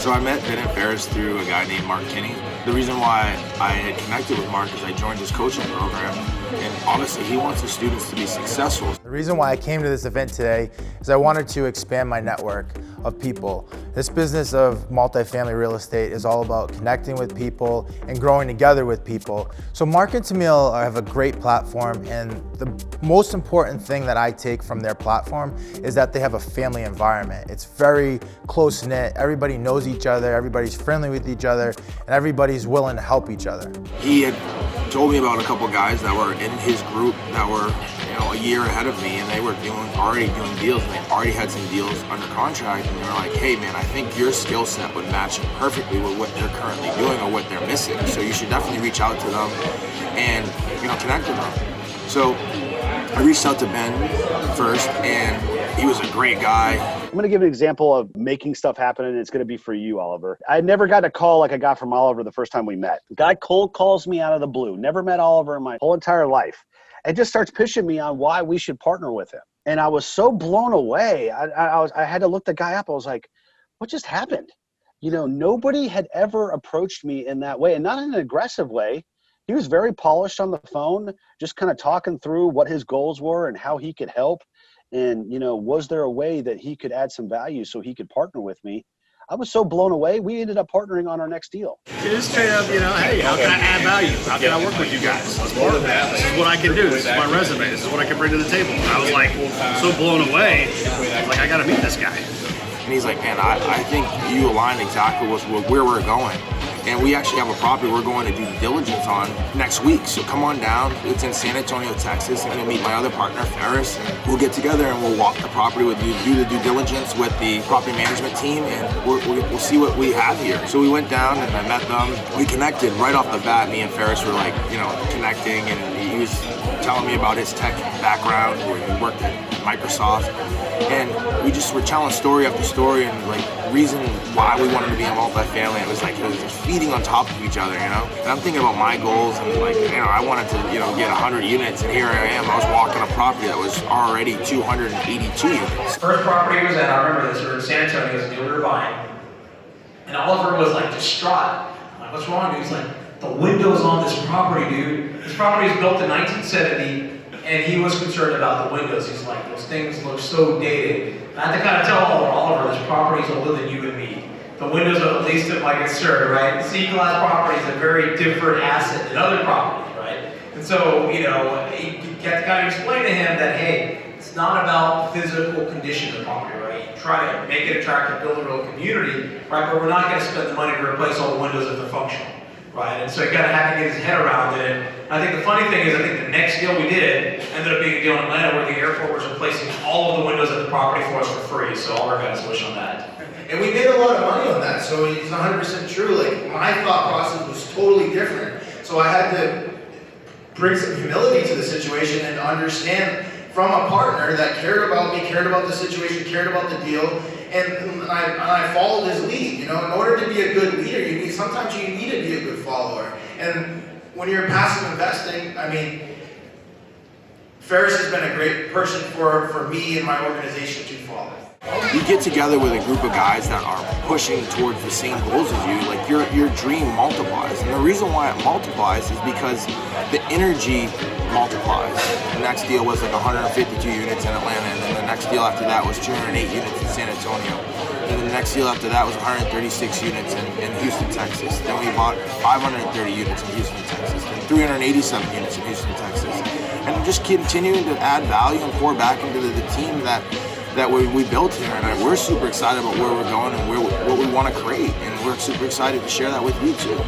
So I met Ben and Feras through a guy named Mark Kinney. The reason why I had connected with Mark is I joined his coaching program, and honestly, he wants his students to be successful. The reason why I came to this event today is I wanted to expand my network of people. This business of multifamily real estate is all about connecting with people and growing together with people. So Mark and Tamil have a great platform, and the most important thing that I take from their platform is that they have a family environment. It's very close-knit, everybody knows each other, everybody's friendly with each other, and everybody's willing to help each other. He had told me about a couple guys that were in his group that were a year ahead of me, and they were already doing deals, and they already had some deals under contract, and they were like, hey man, I think your skill set would match perfectly with what they're currently doing or what they're missing, so you should definitely reach out to them and connect with them. So I reached out to Ben first, and he was a great guy. I'm going to give an example of making stuff happen, and it's going to be for you, Oliver. I never got a call like I got from Oliver the first time we met. The guy cold calls me out of the blue. Never met Oliver in my whole entire life. And just starts pitching me on why we should partner with him. And I was so blown away. I had to look the guy up. I was like, what just happened? Nobody had ever approached me in that way, and not in an aggressive way. He was very polished on the phone, just kind of talking through what his goals were and how he could help. And, was there a way that he could add some value so he could partner with me? I was so blown away, we ended up partnering on our next deal. It is straight up, hey, how can I add value? How can I work with you guys? Let's part of that. This is what I can do. This is my resume. This is what I can bring to the table. And I was like, so blown away. Like, I got to meet this guy. And he's like, man, I think you align exactly with where we're going. And we actually have a property we're going to do diligence on next week. So come on down. It's in San Antonio, Texas. I'm going to meet my other partner, Feras, and we'll get together and we'll walk the property with you, do the due diligence with the property management team, and we'll see what we have here. So we went down and I met them. We connected right off the bat. Me and Feras were like, connecting, and he was telling me about his tech background, where he worked at Microsoft. And we just were telling story after story, and reason why we wanted to be in multifamily. It was like it was just feeding on top of each other, And I'm thinking about my goals, and I wanted to, get 100 units, and here I am. I was walking a property that was already 282 units. First property was in, I remember this, we were in San Antonio, it was a deal we were buying. And Oliver was distraught. I'm like, what's wrong, dude? He's like, the windows on this property, dude. This property was built in 1970. And he was concerned about the windows. He's like, those things look so dated. And I had to kind of tell Oliver, this property is older than you and me. The windows are the least of my concern, right? C-class property is a very different asset than other properties, right? And so, you get to kind of explain to him that, hey, it's not about physical condition of the property, right? You try to make it attractive, build a real community, right? But we're not going to spend the money to replace all the windows if they're functional. Right, and so he kind of had to get his head around it. And I think the funny thing is, I think the next deal we did ended up being a deal in Atlanta where the airport was replacing all of the windows at the property for us for free. So all our guys wish on that. And we made a lot of money on that, so it's 100% true. My thought process was totally different. So I had to bring some humility to the situation and understand from a partner that cared about me, cared about the situation, cared about the deal, and I followed his lead. In order to be a good leader, sometimes you need to be a good follower. And when you're passive investing, Feras has been a great person for me and my organization to follow. You get together with a group of guys that are pushing towards the same goals as you, your dream multiplies. And the reason why it multiplies is because the energy multiplies. The next deal was 152 units in Atlanta, and then the next deal after that was 208 units in San Antonio. And then the next deal after that was 136 units in Houston, Texas. Then we bought 530 units in Houston, Texas, and 387 units in Houston, Texas. And just continuing to add value and pour back into the team that we built here, and we're super excited about where we're going and what we want to create, and we're super excited to share that with you too.